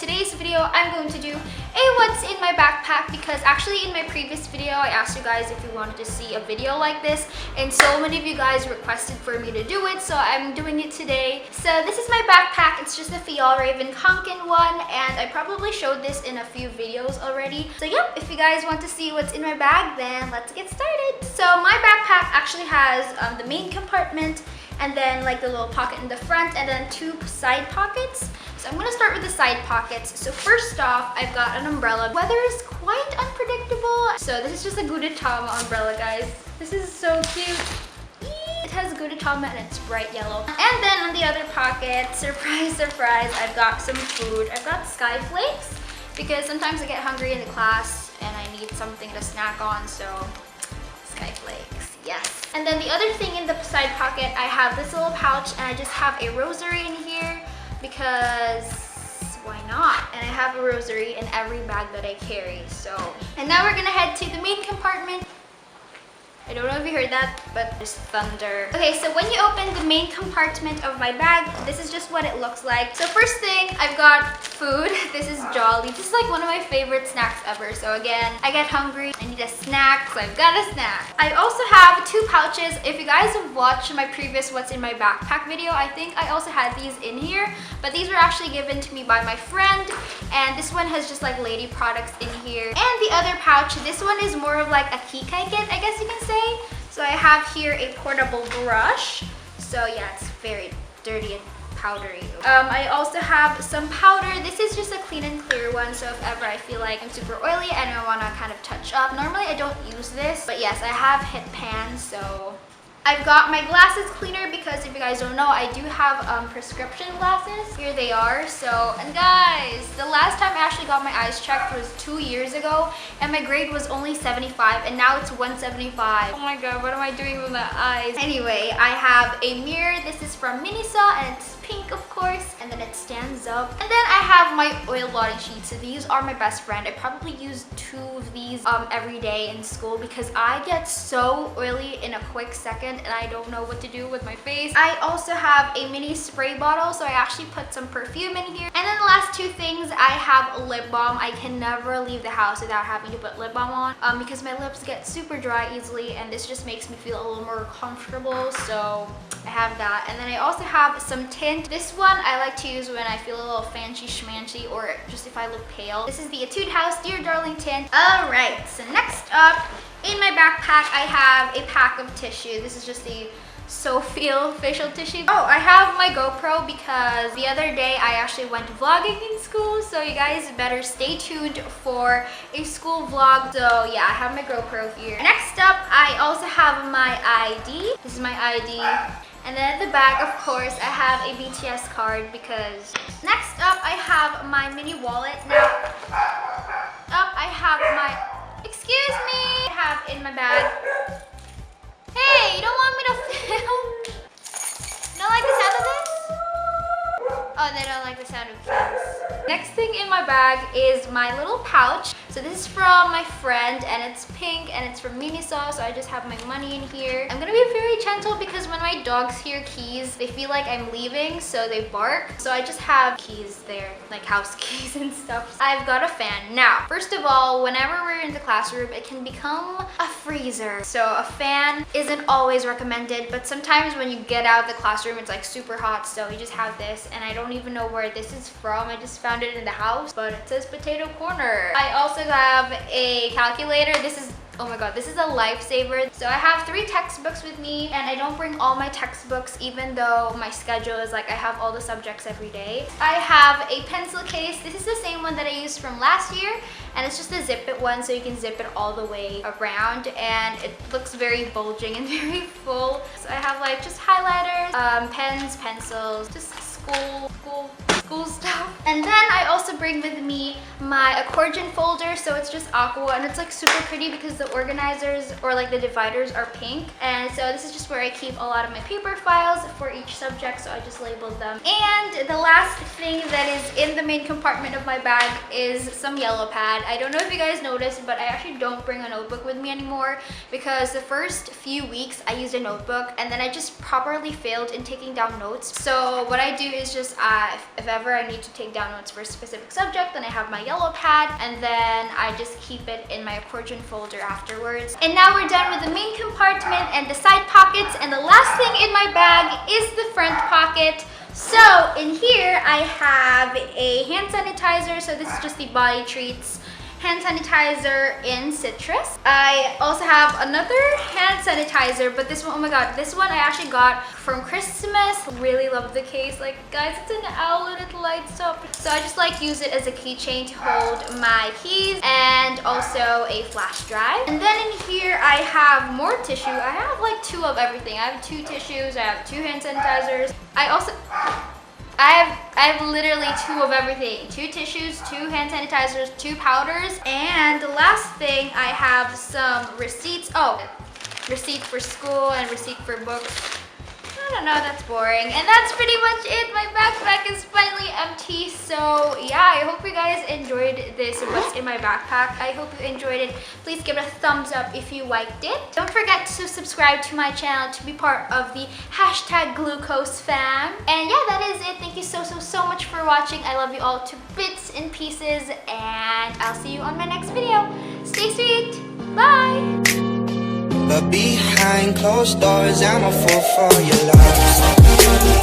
today's video I'm going to do a what's in my backpack, because actually in my previous video I asked you guys if you wanted to see a video like this, and so many of you guys requested for me to do it, so I'm doing it today. So this is my backpack. It's just a Fjallraven Kanken one, and I probably showed this in a few videos already. So yep, if you guys want to see what's in my bag, then let's get started. So my backpack actually has the main compartment, and then like the little pocket in the front, and then two side pockets. So I'm gonna start with the side pockets. So first off, I've got an umbrella. Weather is quite unpredictable. So this is just a Gudetama umbrella, guys. This is so cute. It has Gudetama and it's bright yellow. And then on the other pocket, surprise, surprise, I've got some food. I've got Sky Flakes, because sometimes I get hungry in the class and I need something to snack on, so Sky Flakes, yes. And then the other thing in the side pocket, I have this little pouch, and I just have a rosary in here because why not? And I have a rosary in every bag that I carry. So, and now we're gonna head to the main compartment. I don't know if you heard that, but there's thunder. Okay, so when you open the main compartment of my bag, this is just what it looks like. So first thing, I've got food. This is Jolly. This is like one of my favorite snacks ever. So again, I get hungry, I need a snack, so I've got a snack. I also have two pouches. If you guys have watched my previous What's in My Backpack video, I think I also had these in here, but these were actually given to me by my friend, and this one has just like lady products in here. And the other pouch, this one is more of like a kikai kit, I guess you can say. So I have here a portable brush. So yeah, it's very dirty and powdery. I also have some powder. This is just a clean and clear one, so if ever I feel like I'm super oily and I want to kind of touch up. Normally I don't use this, but yes, I have hit pans, so I've got my glasses cleaner, because if you guys don't know, I do have prescription glasses. Here they are. So, and guys, the last time I actually got my eyes checked was 2 years ago, and my grade was only 75, and now it's 175. Oh my god, what am I doing with my eyes? Anyway, I have a mirror. This is from Miniso, and it's pink, of course, and then it stands up. And then I have my oil blotting sheets. So these are my best friend. I probably use 2 of these every day in school, because I get so oily in a quick second and I don't know what to do with my face. I also have a mini spray bottle, so I actually put some perfume in here. And then the last 2 things, I have a lip balm. I can never leave the house without having to put lip balm on, because my lips get super dry easily, and this just makes me feel a little more comfortable, so I have that. And then I also have some tint. This one I like to use when I feel a little fancy schmancy, or just if I look pale. This is the Etude House Dear Darling tint. Alright, so next up, in my backpack, I have a pack of tissue. This is just the Sophil facial tissue. Oh, I have my GoPro, because the other day I actually went vlogging in school, so you guys better stay tuned for a school vlog. So yeah, I have my GoPro here. Next up, I also have my ID. This is my ID. And then at the back, of course, I have a BTS card, because next up, I have my mini wallet. Now, I have my, excuse me, I have in my bag. Hey, you don't want me to film? You don't like the sound of this? Oh, they don't like the sound of kids. Next thing in my bag is my little pouch. So this is from my friend, and it's pink, and it's from Miniso, so I just have my money in here. I'm gonna be very gentle, because when my dogs hear keys, they feel like I'm leaving, so they bark. So I just have keys there, like house keys and stuff. I've got a fan. Now, first of all, whenever we're in the classroom, it can become a freezer. So a fan isn't always recommended, but sometimes when you get out of the classroom, it's like super hot, so you just have this, and I don't even know where this is from. I just found it in the house, but it says Potato Corner. I also have a calculator. This is, oh my god, this is a lifesaver. So I have 3 textbooks with me, and I don't bring all my textbooks, even though my schedule is like I have all the subjects every day. I have a pencil case. This is the same one that I used from last year, and it's just a zip it one, so you can zip it all the way around, and it looks very bulging and very full. So I have like just highlighters, pens, pencils, just school stuff. And then I also bring with me my accordion folder. So it's just aqua, and it's like super pretty because the organizers, or like the dividers, are pink. And so this is just where I keep a lot of my paper files for each subject, so I just labeled them. And the last thing that is in the main compartment of my bag is some yellow pad. I don't know if you guys noticed, but I actually don't bring a notebook with me anymore, because the first few weeks I used a notebook and then I just properly failed in taking down notes. So what I do is just if ever I need to take down notes for a specific subject, then I have my yellow pad, and then I just keep it in my accordion folder afterwards. And now we're done with the main compartment and the side pockets, and the last thing in my bag is the front pocket. So in here I have a hand sanitizer, so this is just the Body Treats hand sanitizer in citrus. I also have another hand sanitizer, but this one, oh my god, this one I actually got from Christmas. Really love the case. Like, guys, it's an owl and it lights up. So I just like use it as a keychain to hold my keys, and also a flash drive. And then in here I have more tissue. I have like 2 of everything. I have 2 tissues, I have 2 hand sanitizers. I have literally 2 of everything. 2 tissues, 2 hand sanitizers, 2 powders, and the last thing I have some receipts. Oh, receipt for school and receipt for books. I don't know, that's boring. And that's pretty much it. My backpack is finally empty. So yeah, I hope you guys enjoyed this what's in my backpack. I hope you enjoyed it. Please give it a thumbs up if you liked it. Don't forget to subscribe to my channel to be part of the #glucose fam. And yeah, that is it. Thank you so much for watching. I love you all to bits and pieces, and I'll see you on my next video. Stay sweet. Bye. But behind closed doors, I'm a fool for your love.